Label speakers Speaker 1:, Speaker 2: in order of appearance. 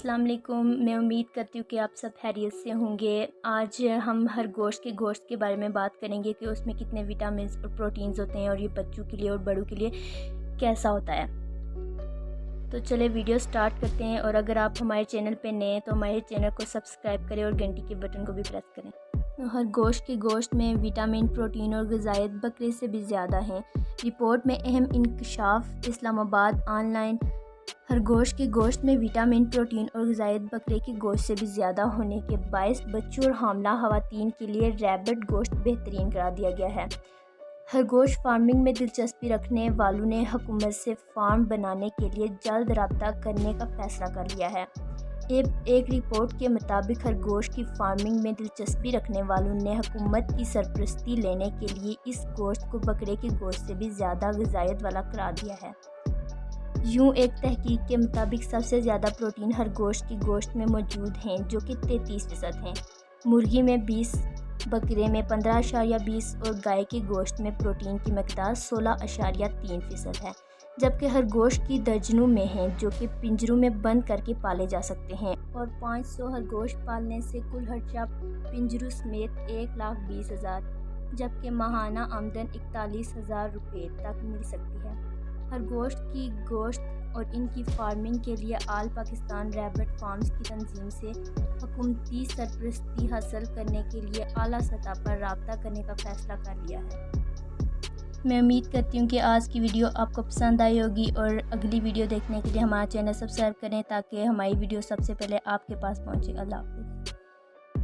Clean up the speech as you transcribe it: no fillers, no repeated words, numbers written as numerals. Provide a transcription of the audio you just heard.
Speaker 1: अस्सलाम वालेकुम। मैं उम्मीद करती हूँ कि आप सब खैरियत से होंगे। आज हम खरगोश के गोश्त के बारे में बात करेंगे कि उसमें कितने विटामिन्स और प्रोटीन्स होते हैं और ये बच्चों के लिए और बड़ों के लिए कैसा होता है। तो चले वीडियो स्टार्ट करते हैं। और अगर आप हमारे चैनल पे नए हैं तो हमारे चैनल को सब्सक्राइब करें और घंटी के बटन को भी प्रेस करें। खरगोश के गोश्त में विटामिन, प्रोटीन और ग़िज़ाइत बकरे से भी ज़्यादा हैं। रिपोर्ट में अहम इंकशाफ इस्लामाबाद ऑनलाइन। खरगोश के गोश्त में विटामिन, प्रोटीन और ग़िज़ाइत बकरे के गोश्त से भी ज़्यादा होने के बायस बच्चों और हामला ख़वातीन के लिए रैबिट गोश्त बेहतरीन करार दिया गया है। खरगोश फार्मिंग में दिलचस्पी रखने वालों ने हुकूमत से फार्म बनाने के लिए जल्द रब्ता करने का फ़ैसला कर लिया है। एक रिपोर्ट के मुताबिक खरगोश की फार्मिंग में दिलचस्पी रखने वालों ने हुकूमत की सरपरस्ती लेने के लिए इस गोश्त को बकरे के गोश्त से भी ज़्यादा ग़िज़ाइत वाला करार दिया है। यूँ एक तहकीक के मुताबिक सबसे ज़्यादा प्रोटीन खरगोश के गोश्त में मौजूद हैं, जो कि 33% हैं। मुर्गी में 20, बकरे में 15.20 और गाय के गोश्त में प्रोटीन की मकदार 16.3% है। जबकि खरगोश की दर्जनों में हैं जो कि पिंजरों में बंद करके पाले जा सकते हैं और 500 खरगोश पालने से कुल खर्चा पिंजरों समेत 1,20,000 जबकि माहाना आमदन 41,000 रुपये तक मिल सकती है। खरगोश की गोश्त और इनकी फार्मिंग के लिए आल पाकिस्तान रैबिट फार्म्स की तंजीम से हुकूमती सरपरस्ती हासिल करने के लिए आला सतह पर राब्ता करने का फ़ैसला कर लिया है। मैं उम्मीद करती हूँ कि आज की वीडियो आपको पसंद आई होगी और अगली वीडियो देखने के लिए हमारा चैनल सब्सक्राइब करें ताकि हमारी वीडियो सबसे पहले आपके पास पहुँचे। अल्लाह हाफ़िज़।